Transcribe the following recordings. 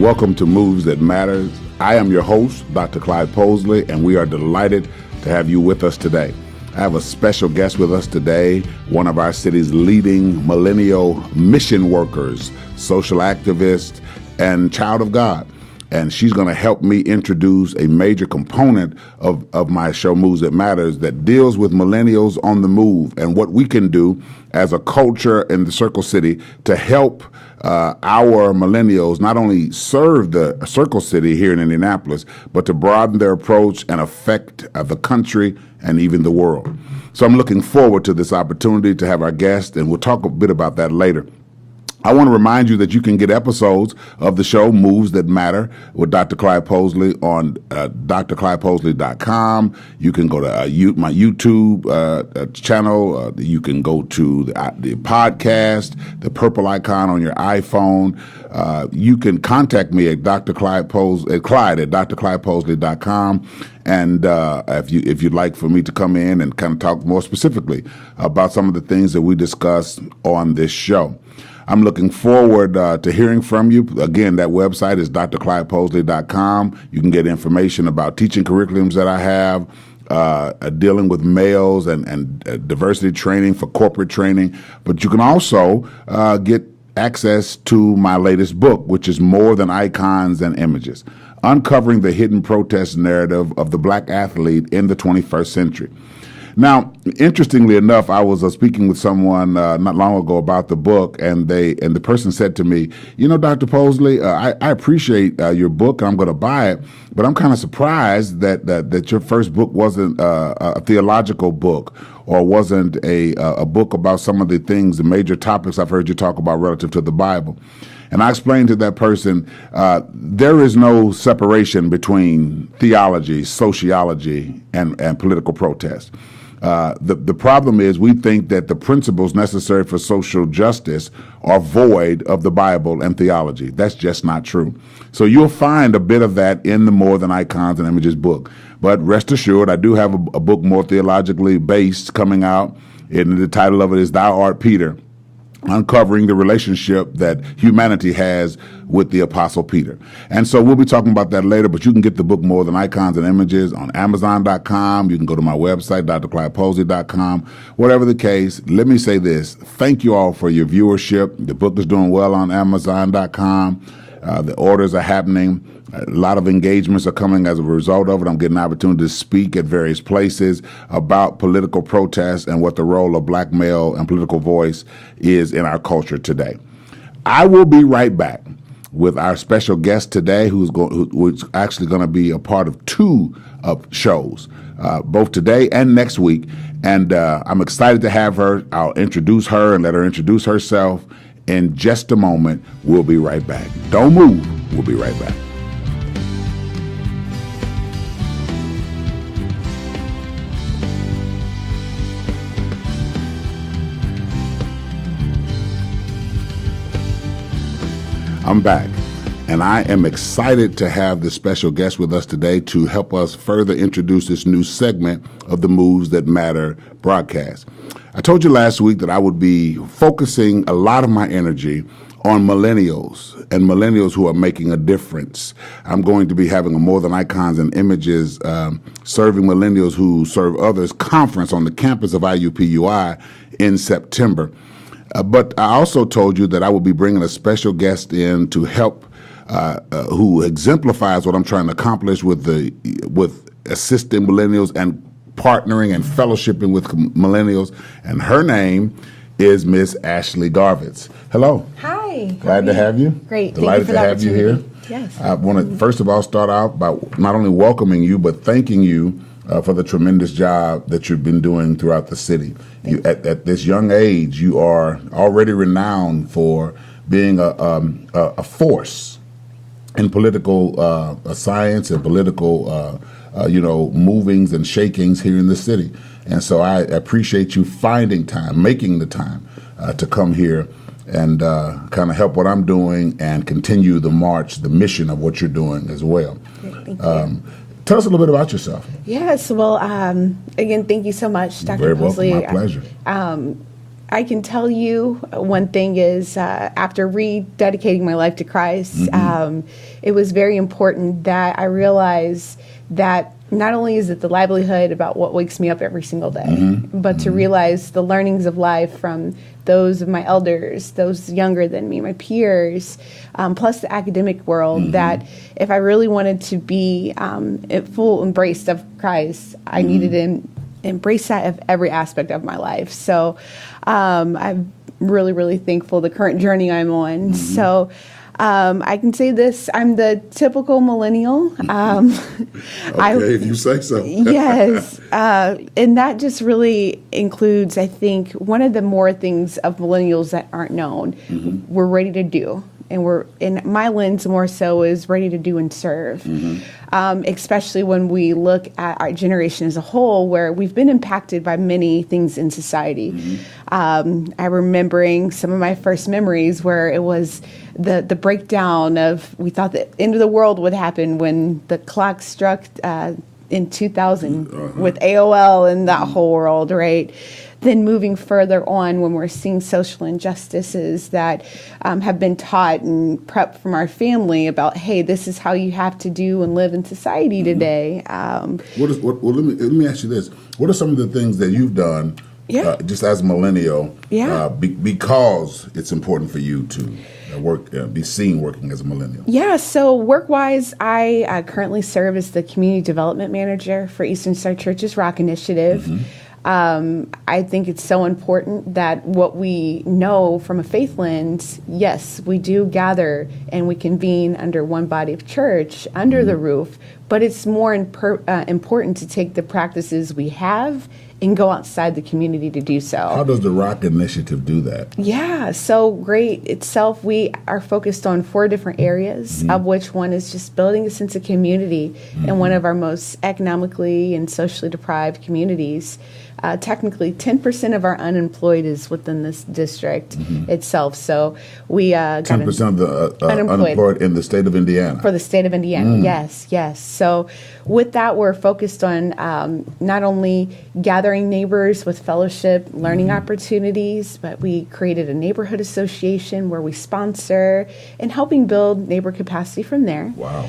welcome to Moves That Matters. I am your host, Dr. Clyde Posley, and we are delighted to have you with us today. I have a special guest with us today, one of our city's leading millennial mission workers, social activist, and child of God. And she's going to help me introduce a major component of my show, Moves That Matters, that deals with millennials on the move and what we can do as a culture in the Circle City to help our millennials not only serve the Circle City here in Indianapolis, but to broaden their approach and affect the country and even the world. So I'm looking forward to this opportunity to have our guest, and we'll talk a bit about that later. I want to remind you that you can get episodes of the show Moves That Matter with Dr. Clyde Posley on drclydeposley.com. You can go to my YouTube channel. You can go to the podcast, the purple icon on your iPhone. You can contact me at Clyde at drclydeposley.com. And if you'd like for me to come in and kind of talk more specifically about some of the things that we discuss on this show. I'm looking forward to hearing from you. Again, that website is drclydeposley.com. You can get information about teaching curriculums that I have, dealing with males and diversity training for corporate training. But you can also get access to my latest book, which is More Than Icons and Images, Uncovering the Hidden Protest Narrative of the Black Athlete in the 21st Century. Now, interestingly enough, I was speaking with someone not long ago about the book, and the person said to me, "You know, Dr. Posley, I appreciate your book, and I'm going to buy it, but I'm kind of surprised that your first book wasn't a theological book or wasn't a book about some of the things, the major topics I've heard you talk about relative to the Bible." And I explained to that person, there is no separation between theology, sociology, and political protest. The problem is we think that the principles necessary for social justice are void of the Bible and theology. That's just not true. So you'll find a bit of that in the More Than Icons and Images book. But rest assured, I do have a book more theologically based coming out. And the title of it is Thou Art Peter, Uncovering the Relationship that Humanity Has with the Apostle Peter. And so we'll be talking about that later, but you can get the book More Than Icons and Images on Amazon.com. You can go to my website, drclydeposley.com. Whatever the case, let me say this. Thank you all for your viewership. The book is doing well on Amazon.com. The orders are happening. A lot of engagements are coming as a result of it. I'm getting an opportunity to speak at various places about political protest and what the role of black male and political voice is in our culture today. I will be right back with our special guest today, who's actually going to be a part of two shows, both today and next week. And I'm excited to have her. I'll introduce her and let her introduce herself in just a moment. We'll be right back. Don't move. We'll be right back. I'm back, and I am excited to have this special guest with us today to help us further introduce this new segment of the Moves That Matter broadcast. I told you last week that I would be focusing a lot of my energy on millennials and millennials who are making a difference. I'm going to be having a More Than Icons and Images Serving Millennials Who Serve Others conference on the campus of IUPUI in September. But I also told you that I will be bringing a special guest in to help, who exemplifies what I'm trying to accomplish with assisting millennials and partnering and fellowshipping with millennials. And her name is Miss Ashley Gurvitz. Hello. Hi. Glad to have you. Great. Delighted to have you here. Yes. I want to first of all start out by not only welcoming you, but thanking you for the tremendous job that you've been doing throughout the city. At this young age, you are already renowned for being a force in political science and political, movings and shakings here in the city. And so I appreciate you finding time, making the time to come here and kind of help what I'm doing and continue the march, the mission of what you're doing as well. Great, thank you. Tell us a little bit about yourself. Yes, well, again, thank you so much, Dr. Very Posley. welcome. My pleasure. I can tell you one thing is after rededicating my life to Christ, it was very important that I realized that not only is it the livelihood about what wakes me up every single day, but to realize the learnings of life from those of my elders, those younger than me, my peers, plus the academic world, that if I really wanted to be at full embrace of Christ, I needed to embrace that of every aspect of my life. So I'm really, really thankful the current journey I'm on. So I can say this, I'm the typical millennial. Okay, if you say so. Yes. And that just really includes, I think, one of the more things of millennials that aren't known, we're ready to do. And we're, in my lens more so, is ready to do and serve. Especially when we look at our generation as a whole, where we've been impacted by many things in society. I'm remembering some of my first memories where it was the breakdown of, we thought the end of the world would happen when the clock struck in 2000 with AOL and that whole world, right? Then moving further on when we're seeing social injustices that have been taught and prepped from our family about, hey, this is how you have to do and live in society today. Let me ask you this. What are some of the things that you've done just as a millennial because it's important for you to be seen working as a millennial? Yeah, so work-wise, I currently serve as the Community Development Manager for Eastern Star Church's Rock Initiative. I think it's so important that what we know from a faith lens, yes, we do gather and we convene under one body of church, under the roof, but it's more important to take the practices we have and go outside the community to do so. How does the Rock Initiative do that? Yeah, so great itself. We are focused on 4 different areas, of which one is just building a sense of community in one of our most economically and socially deprived communities. Technically, 10% of our unemployed is within this district itself. So we 10% of the unemployed in the state of Indiana. For the state of Indiana, yes. So with that, we're focused on not only gathering neighbors with fellowship, learning opportunities, but we created a neighborhood association where we sponsor and helping build neighbor capacity from there. Wow.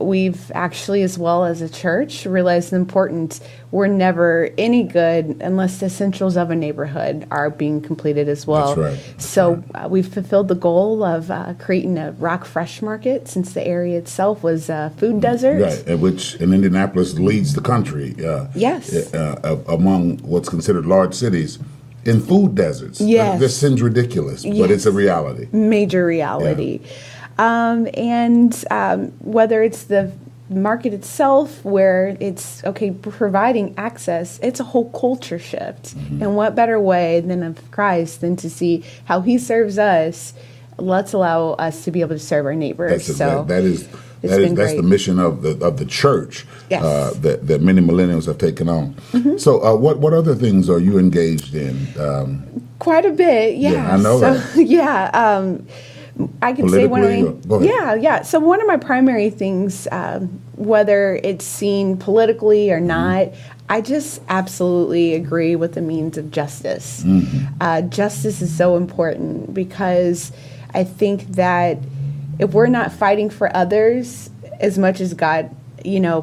We've actually, as well as a church, realized the importance. We're never any good unless the essentials of a neighborhood are being completed as well. That's right. So we've fulfilled the goal of creating a rock fresh market, since the area itself was a food desert. Right, which in Indianapolis leads the country. Yes. Among what's considered large cities. In food deserts. Yes. This seems ridiculous, but it's a reality. Major reality. Yeah. Whether it's the market itself, where it's providing access, it's a whole culture shift. And what better way than of Christ than to see how He serves us? Let's allow us to be able to serve our neighbors. That's the mission of the church. Yes. That many millennials have taken on. So, what other things are you engaged in? Quite a bit. Yeah, I know that. I could say one of So one of my primary things, whether it's seen politically or not, I just absolutely agree with the means of justice. Justice is so important because I think that if we're not fighting for others as much as God,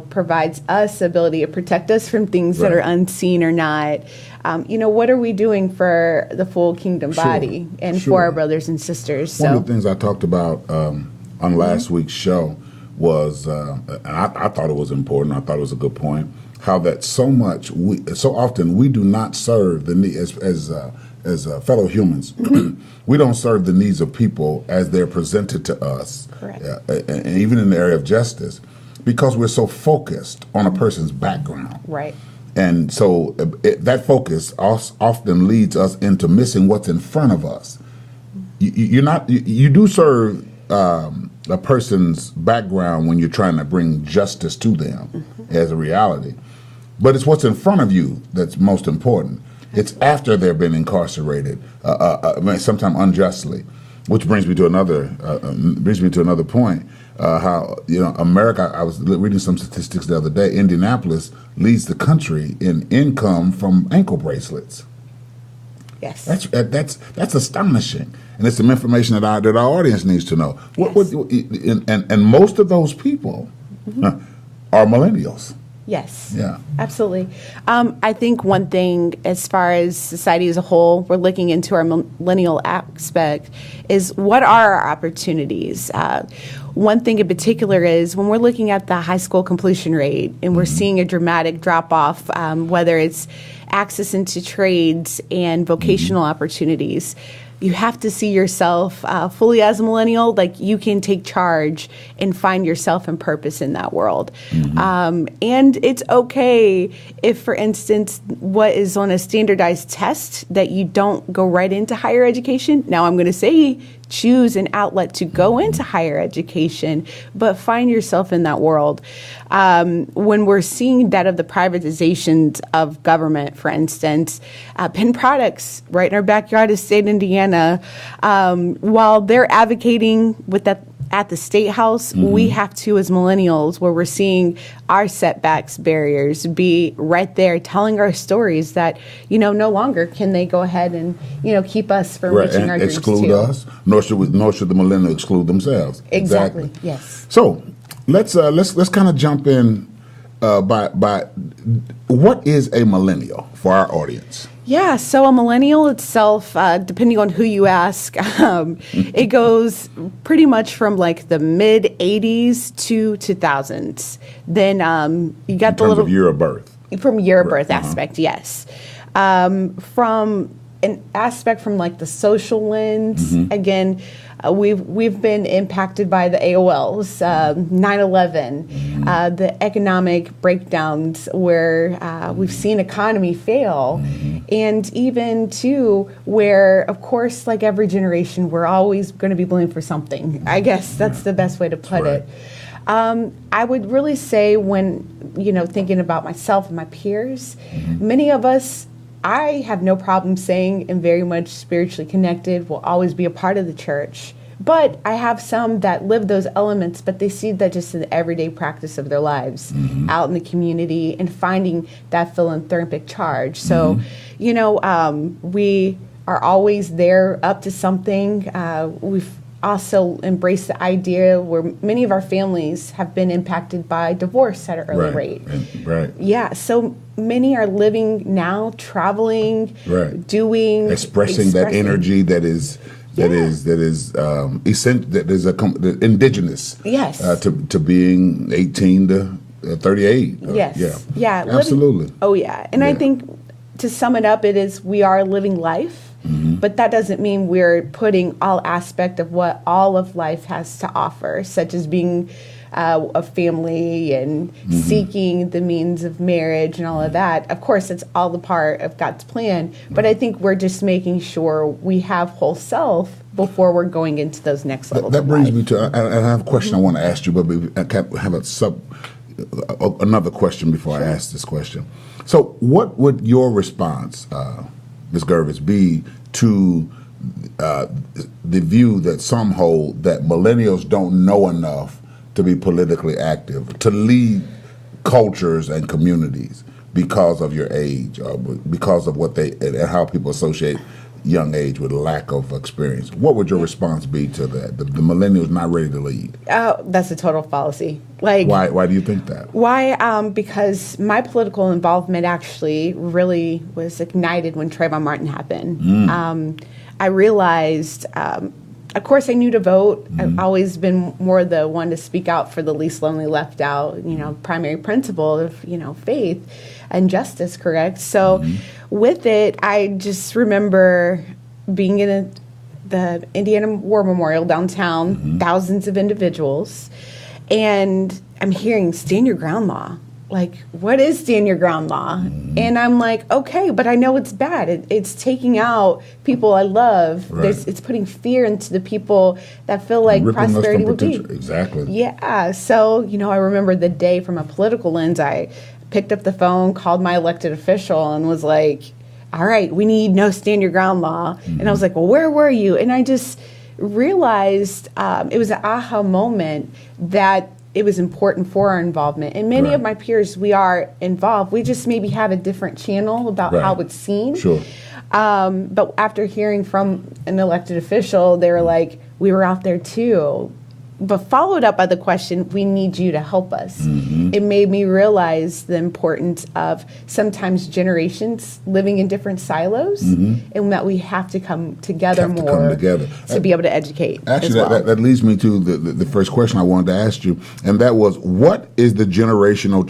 provides us the ability to protect us from things that are unseen or not, what are we doing for the full kingdom body and for our brothers and sisters? One of the things I talked about on last week's show was, and I thought it was important, I thought it was a good point, how that so often we do not serve the need as fellow humans. We don't serve the needs of people as they're presented to us. Correct. And even in the area of justice, because we're so focused on a person's background. Right. And so that focus often leads us into missing what's in front of us. You do serve a person's background when you're trying to bring justice to them as a reality. But it's what's in front of you that's most important. It's after they've been incarcerated, sometimes unjustly, which brings me to another point. How America? I was reading some statistics the other day. Indianapolis leads the country in income from ankle bracelets. Yes. That's astonishing, and it's some information that our audience needs to know. Yes. And most of those people are millennials. Yes. Yeah. Absolutely. I think one thing, as far as society as a whole, we're looking into our millennial aspect, is what are our opportunities? One thing in particular is when we're looking at the high school completion rate and we're seeing a dramatic drop off, whether it's access into trades and vocational opportunities. You have to see yourself fully as a millennial, like you can take charge and find yourself and purpose in that world. And it's okay if, for instance, what is on a standardized test that you don't go right into higher education. Now, I'm going to say choose an outlet to go into higher education, but find yourself in that world. When we're seeing that of the privatizations of government, for instance, Penn Products right in our backyard of state Indiana, while they're advocating with that at the State House, we have to, as millennials, where we're seeing our setbacks, barriers, be right there telling our stories that, no longer can they go ahead and, keep us from reaching our dreams exclude too. us, nor should the millennials exclude themselves. Exactly. Yes. So let's kind of jump in by what is a millennial for our audience? Yeah, so a millennial itself, depending on who you ask, it goes pretty much from like the mid 80s to 2000s. Then you got in terms of year of birth. From year of birth aspect, yes. From an aspect from like the social lens, again, we've been impacted by the AOLs, 9/11, the economic breakdowns where we've seen economy fail, and even too where, of course, like every generation, we're always going to be blamed for something. I guess that's the best way to put it. I would really say when, thinking about myself and my peers, many of us, I have no problem saying am very much spiritually connected, will always be a part of the church. But I have some that live those elements, but they see that just in the everyday practice of their lives, out in the community and finding that philanthropic charge. So, we are always there up to something. We've also embraced the idea where many of our families have been impacted by divorce at an early rate. Right. Yeah, so many are living now, traveling, doing, expressing that energy that is essential, that is indigenous. Yes. To being 18 to 38. Yes. Absolutely. And I think to sum it up, it is we are living life. But that doesn't mean we're putting all aspect of what all of life has to offer, such as being a family and seeking the means of marriage and all of that. Of course, it's all the part of God's plan. But I think we're just making sure we have whole self before we're going into those next levels. That brings me to, I have a question I want to ask you, but I have another question before I ask this question. So what would your response, Ms. Gurvitz, be to the view that some hold that millennials don't know enough to be politically active, to lead cultures and communities because of your age, or because of what and how people associate young age with lack of experience? What would your response be to that? The millennials not ready to lead? Oh, that's a total fallacy. Like, why do you think that? Why? Because my political involvement actually really was ignited when Trayvon Martin happened. I realized, of course, I knew to vote. I've always been more the one to speak out for the least lonely left out, primary principle of, faith and justice, correct? So with it, I just remember being in the Indiana War Memorial downtown, thousands of individuals, and I'm hearing stand your ground law. Like, what is stand your ground law? And I'm like, okay, but I know it's bad. It's taking out people I love. It's putting fear into the people that feel like prosperity will be. Exactly. Yeah. So, I remember the day from a political lens, I picked up the phone, called my elected official, and was like, all right, we need no stand your ground law. And I was like, well, where were you? And I just realized it was an aha moment that it was important for our involvement. And many of my peers, we are involved. We just maybe have a different channel about how it's seen. Sure. But after hearing from an elected official, they were like, we were out there too. But followed up by the question, we need you to help us. It made me realize the importance of sometimes generations living in different silos, and that we have to come together to be able to educate. Actually, as well. that leads me to the first question I wanted to ask you, and that was, what is the generational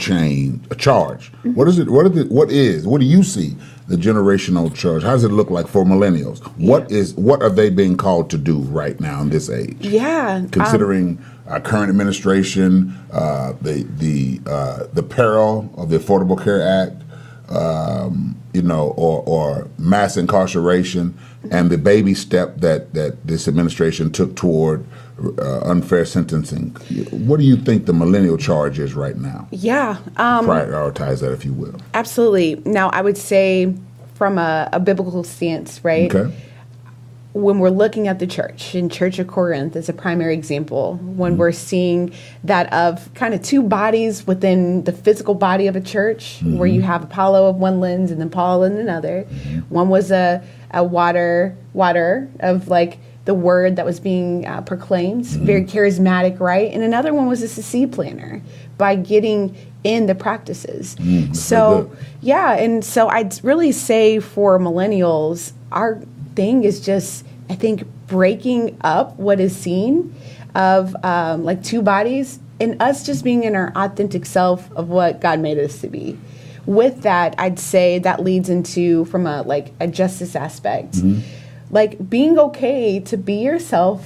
charge? What is it? What do you see the generational charge? How does it look like for millennials? What are they being called to do right now in this age? Considering our current administration, the peril of the Affordable Care Act, or mass incarceration, and the baby step that this administration took toward unfair sentencing. What do you think the millennial charge is right now? Prioritize that, if you will. Absolutely. Now, I would say from a biblical stance, right? Okay. When we're looking at the church, in Church of Corinth is a primary example, when we're seeing that of kind of two bodies within the physical body of a church, where you have Apollo of one lens and then Paul in another. One was a water of like the word that was being proclaimed, very charismatic, right? And another one was a seed planner, by getting in the practices. So I'd really say for millennials, our thing is just, I think, breaking up what is seen of like two bodies, and us just being in our authentic self of what God made us to be. With that, I'd say that leads into, from a justice aspect, like being okay to be yourself,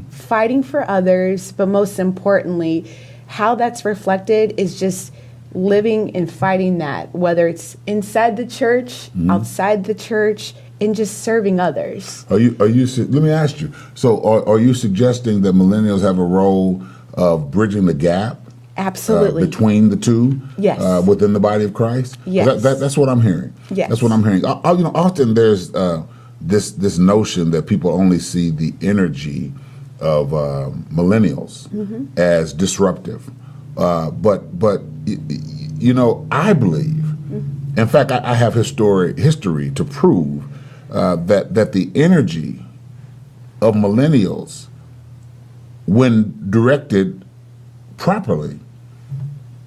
fighting for others, but most importantly, how that's reflected is just living and fighting that, whether it's inside the church, outside the church, and just serving others. Let me ask you, so are you suggesting that millennials have a role of bridging the gap? Absolutely. Between the two? Yes. Within the body of Christ? Yes. That's what I'm hearing. Yes. That's what I'm hearing. Often there's this notion that people only see the energy of millennials as disruptive. But I believe, in fact, I have history to prove that the energy of millennials, when directed properly,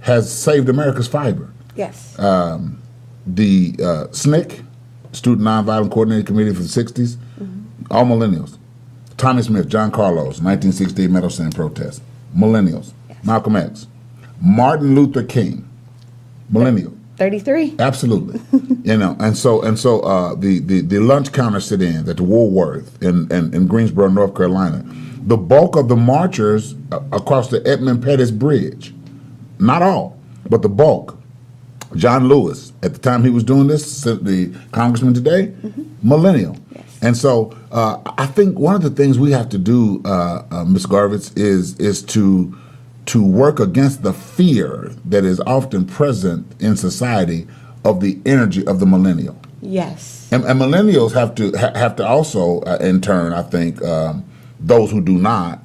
has saved America's fiber. Yes. The SNCC, Student Nonviolent Coordinating Committee for the 60s, all millennials. Tommy Smith, John Carlos, 1968 Meadow Sand protest, millennials. Yes. Malcolm X, Martin Luther King, millennial. 33. Absolutely. And so the lunch counter sit-ins at the Woolworth in Greensboro, North Carolina, the bulk of the marchers across the Edmund Pettus Bridge, not all, but the bulk. John Lewis, at the time he was doing this, the congressman today, millennial. Yes. And so I think one of the things we have to do, Ms. Gurvitz, is to work against the fear that is often present in society of the energy of the millennial. Yes. And millennials have to also, in turn, I think, those who do not,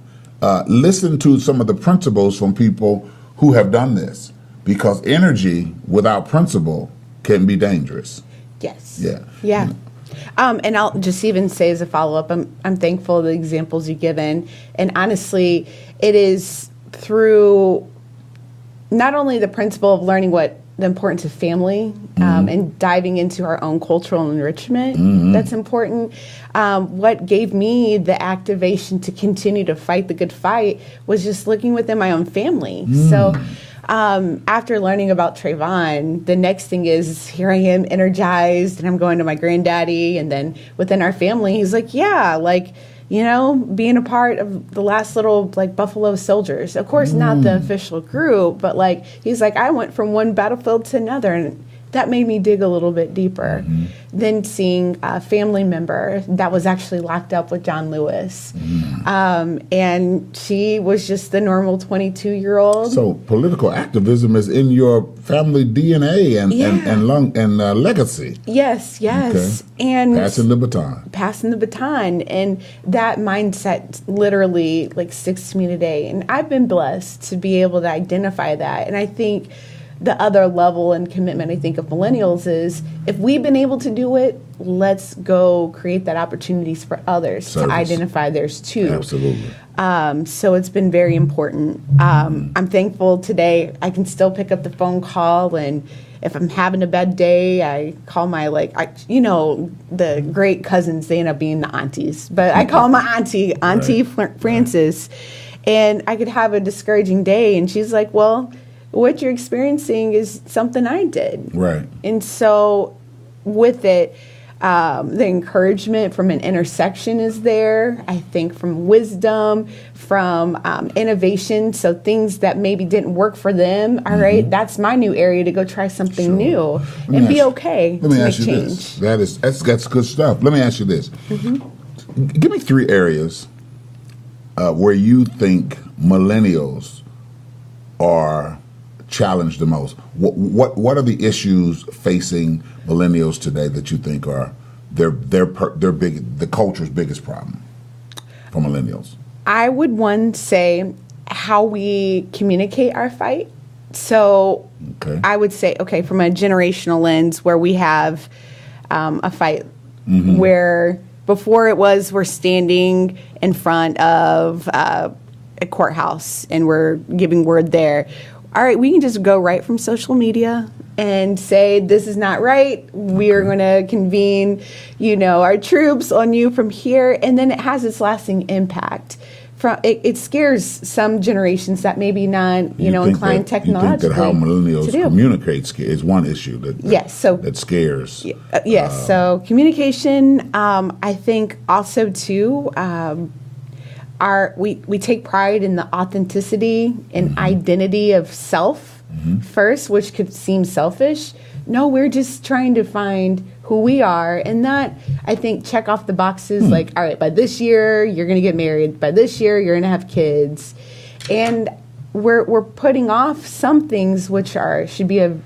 listen to some of the principles from people who have done this, because energy without principle can be dangerous. Yes. Yeah. Yeah. And I'll just even say as a follow-up, I'm thankful for the examples you've given. And honestly, it is through not only the principle of learning what the importance of family and diving into our own cultural enrichment that's important. What gave me the activation to continue to fight the good fight was just looking within my own family. So after learning about Trayvon, the next thing is here I am energized and I'm going to my granddaddy, and then within our family, he's like, yeah, like, you know, being a part of the last little, like, Buffalo Soldiers. Of course, not the official group, but, like, he's like, I went from one battlefield to another, and that made me dig a little bit deeper. Then seeing a family member that was actually locked up with John Lewis. And she was just the normal 22-year-old. So political activism is in your family DNA and legacy. Yes, yes. Okay. And passing the baton. Passing the baton. And that mindset literally, like, sticks to me today. And I've been blessed to be able to identify that. And I think the other level and commitment, I think, of millennials is if we've been able to do it, let's go create that opportunities for others to identify theirs too. Absolutely. So it's been very important. I'm thankful today I can still pick up the phone call, and if I'm having a bad day, I call my, the great cousins, they end up being the aunties. But I call my auntie Frances, and I could have a discouraging day, and she's like, well, what you're experiencing is something I did. Right. And so with it, the encouragement from an intersection is there, I think, from wisdom, from innovation. So things that maybe didn't work for them, all right, that's my new area to go try something new and be okay to make change. That's good stuff. Let me ask you this. Give me 3 areas where you think millennials are challenged the most. What are the issues facing millennials today that you think are the culture's biggest problem for millennials? I would say how we communicate our fight. So I would say, from a generational lens, where we have a fight where before it was we're standing in front of a courthouse and we're giving word there. All right, we can just go right from social media and say, this is not right. We are going to convene, our troops on you from here. And then it has its lasting impact. It scares some generations that maybe not, inclined technologically. You think that how millennials communicate is one issue that scares. Yes, so communication, I think also too, we take pride in the authenticity and identity of self first, which could seem selfish. No, we're just trying to find who we are, and that, I think, check off the boxes like, all right, by this year you're going to get married, by this year you're going to have kids, and we're putting off some things which should be a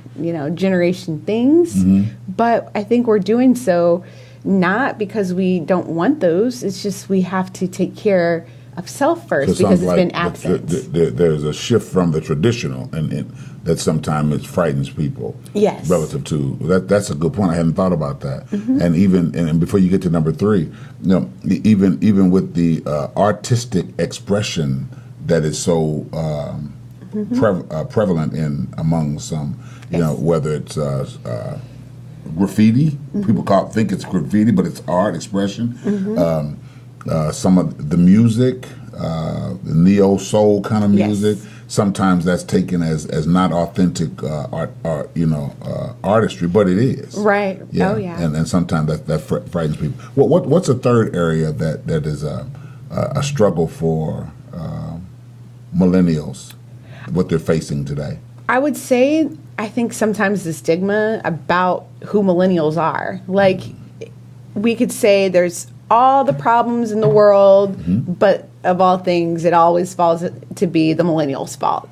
generation things, but I think we're doing so not because we don't want those. It's just we have to take care of self first because it's been absent. There's a shift from the traditional, and that sometimes it frightens people. Yes. Relative to that's a good point. I hadn't thought about that. And even before you get to number 3, even with the artistic expression that is so prevalent among some, whether it's graffiti, people think it's graffiti, but it's art expression. Some of the music, the neo soul kind of music, sometimes that's taken as not authentic artistry, but it is. Right. Yeah. Oh yeah. And sometimes that frightens people. What's a third area that is a struggle for millennials, what they're facing today? I would say, I think sometimes the stigma about who millennials are. Like, we could say there's all the problems in the world, but of all things, it always falls to be the millennials' fault.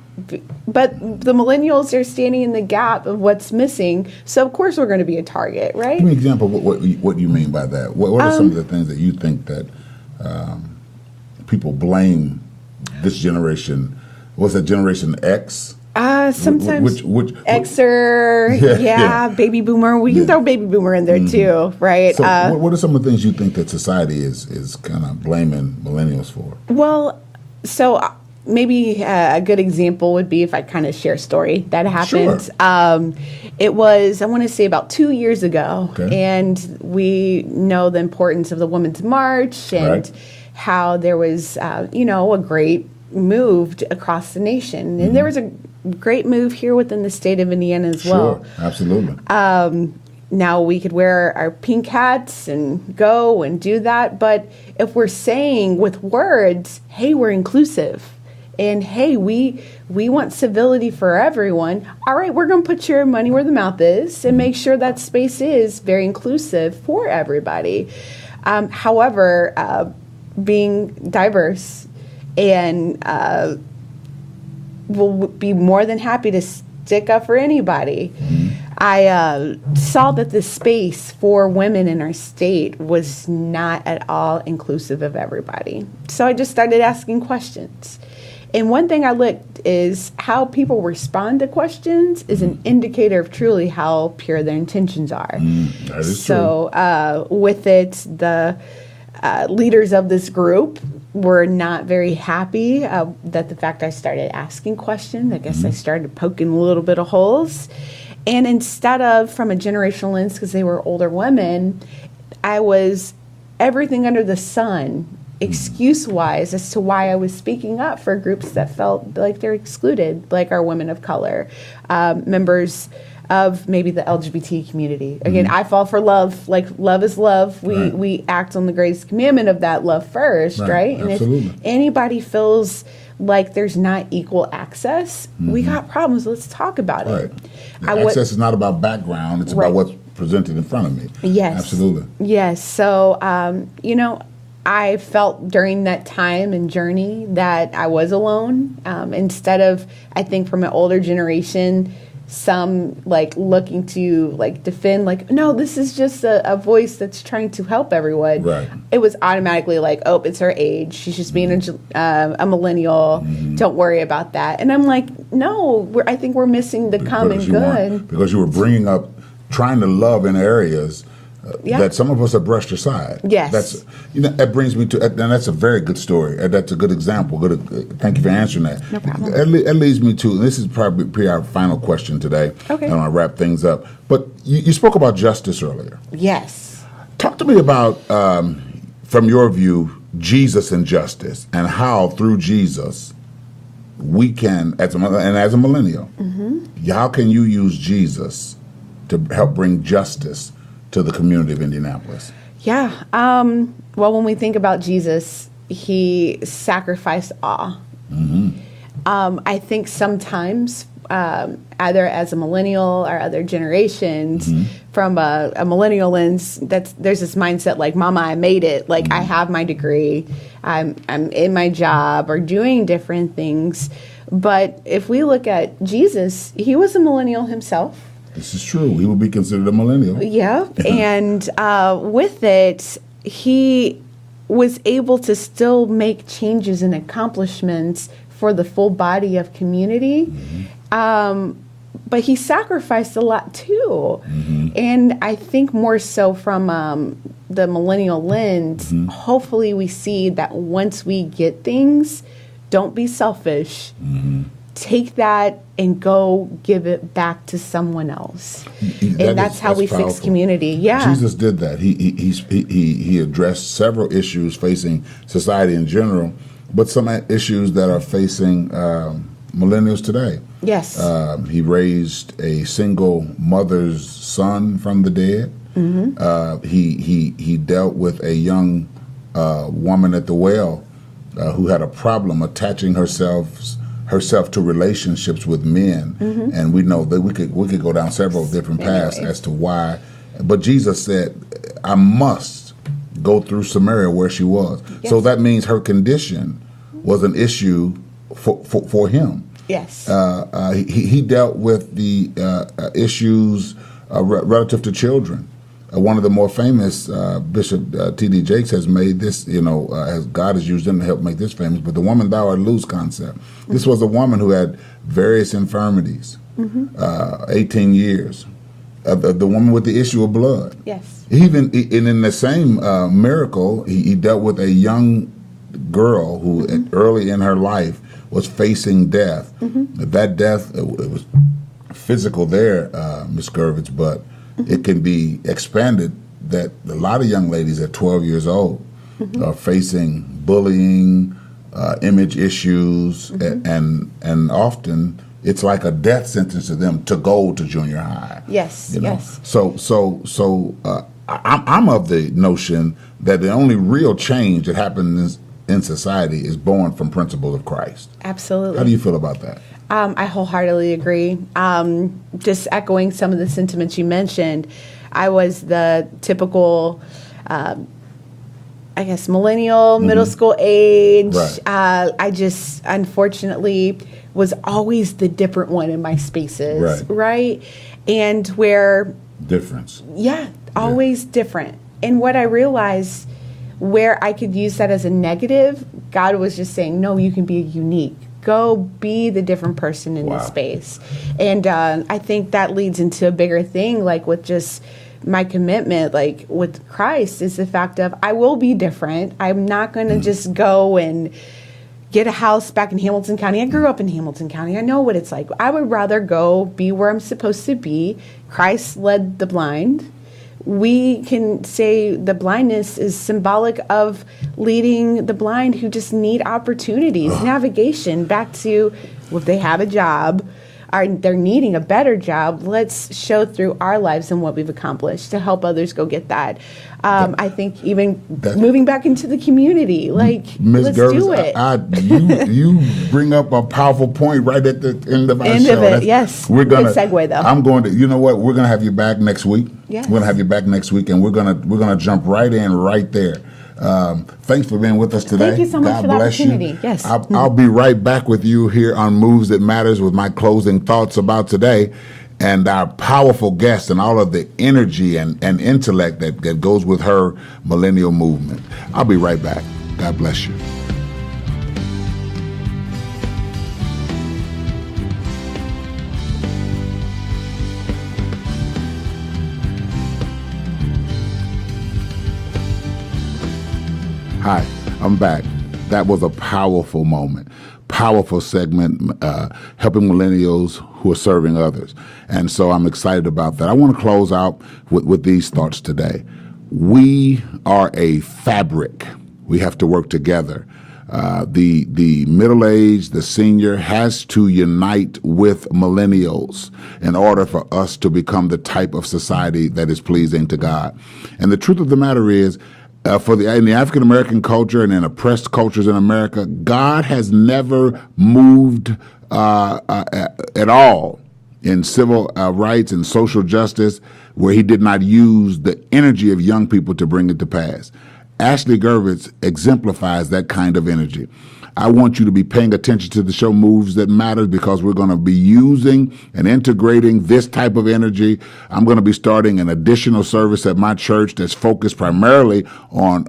But the millennials are standing in the gap of what's missing, so of course we're going to be a target, right? Give me an example of what you mean by that. What are some of the things that you think that people blame this generation? What's that, Generation X? Sometimes Xer, baby boomer. We can throw baby boomer in there too, right? So what are some of the things you think that society is kind of blaming millennials for? Well, so maybe a good example would be if I kind of share a story that happened. Sure. It was, I want to say, about 2 years ago, and we know the importance of the Women's March and how there was, a great move across the nation, and there was a great move here within the state of Indiana as well. Sure, absolutely. Now we could wear our pink hats and go and do that, but if we're saying with words, hey, we're inclusive, and hey, we want civility for everyone, all right, we're going to put your money where the mouth is and make sure that space is very inclusive for everybody. However, being diverse and will be more than happy to stick up for anybody. I saw that the space for women in our state was not at all inclusive of everybody. So I just started asking questions. And one thing I looked is how people respond to questions is an indicator of truly how pure their intentions are. That is so with it, the leaders of this group were not very happy that the fact I started asking questions. I guess I started poking a little bit of holes. And instead of from a generational lens, because they were older women, I was everything under the sun, excuse-wise, as to why I was speaking up for groups that felt like they're excluded, like our women of color, members of maybe the LGBT community. Again, I fall for love. Like, love is love. We act on the greatest commandment of that, love first, right? And absolutely. if anybody feels like there's not equal access, we got problems. Let's talk about it. Access is not about background. It's about what's presented in front of me. Yes. Absolutely. Yes. So, I felt during that time and journey that I was alone. Instead of, I think from an older generation, some like looking to like defend, like, no, this is just a voice that's trying to help everyone. Right. It was automatically like, oh, it's her age. She's just being a millennial. Don't worry about that. And I'm like, no, I think we're missing the common good. Because you were bringing up trying to love in areas that some of us have brushed aside. Yes. That brings me to, and that's a very good story. That's a good example. Thank you for answering that. No problem. That leads me to, and this is probably our final question today. Okay. I want to wrap things up. But you spoke about justice earlier. Yes. Talk to me about, from your view, Jesus and justice, and how through Jesus we can, as a millennial, how can you use Jesus to help bring justice to the community of Indianapolis? Yeah. Well, when we think about Jesus, he sacrificed all. I think sometimes, either as a millennial or other generations, from a millennial lens, there's this mindset like, Mama, I made it. Like, I have my degree. I'm in my job or doing different things. But if we look at Jesus, he was a millennial himself. This is true. He will be considered a millennial. Yeah. And with it, he was able to still make changes and accomplishments for the full body of community. But he sacrificed a lot too. And I think more so from the millennial lens, hopefully we see that once we get things, don't be selfish. Take that and go give it back to someone else. And that's how we fix community. Yeah. Jesus did that. He addressed several issues facing society in general, but some issues that are facing millennials today. Yes. He raised a single mother's son from the dead. He dealt with a young woman at the well who had a problem attaching herself to relationships with men, and we know that we could go down several different paths as to why. But Jesus said, "I must go through Samaria where she was." Yes. So that means her condition was an issue for him. Yes. He dealt with the issues relative to children. One of the more famous, Bishop T.D. Jakes has made this, as God has used him to help make this famous, but the woman thou art loose concept. This was a woman who had various infirmities, 18 years. The woman with the issue of blood. Yes. And in the same miracle, he dealt with a young girl who early in her life was facing death. That death, it was physical there, Ms. Gurvitz, but it can be expanded that a lot of young ladies at 12 years old are facing bullying, image issues, and often it's like a death sentence to them to go to junior high. Yes, yes. So I'm of the notion that the only real change that happens in society is born from principles of Christ. Absolutely. How do you feel about that? I wholeheartedly agree. Just echoing some of the sentiments you mentioned, I was the typical, millennial, middle school age. Right. I just, unfortunately, was always the different one in my spaces, right? And where... Difference. Yeah, always different. And what I realized, where I could use that as a negative, God was just saying, no, you can be unique. go be the different person in this space. And I think that leads into a bigger thing, like with just my commitment, like with Christ, is the fact of I will be different. I'm not going to just go and get a house back in Hamilton County. I grew up in Hamilton County. I know what it's like. I would rather go be where I'm supposed to be. Christ led the blind. We can say the blindness is symbolic of leading the blind who just need opportunities, navigation back to, well, if they have a job, they're needing a better job, let's show through our lives and what we've accomplished to help others go get that. I think even moving back into the community, like, let's do it. You bring up a powerful point right at the end of our show. End of it, yes. We're gonna good segue, though. I'm going to. You know what? We're going to have you back next week. Yes. We're going to have you back next week, and we're gonna jump right in right there. Thanks for being with us today. Thank you so much for the opportunity. Yes. I'll be right back with you here on Moves That Matters with my closing thoughts about today and our powerful guest and all of the energy and intellect that goes with her millennial movement. I'll be right back. God bless you. Hi, I'm back. That was a powerful moment, powerful segment, helping millennials who are serving others. And so I'm excited about that. I want to close out with these thoughts today. We are a fabric. We have to work together. The middle-aged, the senior has to unite with millennials in order for us to become the type of society that is pleasing to God. And the truth of the matter is, in the African American culture and in oppressed cultures in America, God has never moved at all in civil rights and social justice where he did not use the energy of young people to bring it to pass. Ashley Gurvitz exemplifies that kind of energy. I want you to be paying attention to the show Moves That Matters because we're going to be using and integrating this type of energy. I'm going to be starting an additional service at my church that's focused primarily on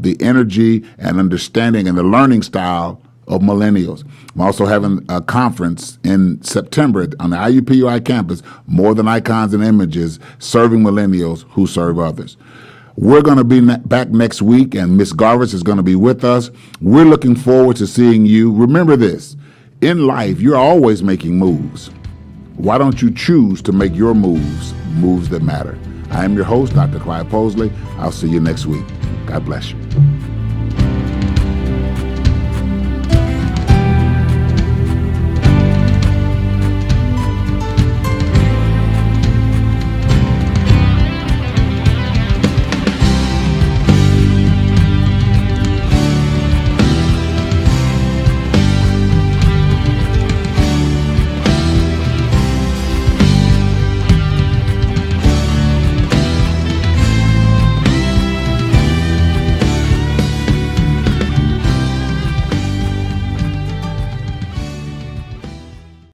the energy and understanding and the learning style of millennials. I'm also having a conference in September on the IUPUI campus, More Than Icons and Images, serving millennials who serve others. We're going to be back next week, and Ms. Gurvitz is going to be with us. We're looking forward to seeing you. Remember this, in life, you're always making moves. Why don't you choose to make your moves that matter? I am your host, Dr. Clyde Posley. I'll see you next week. God bless you.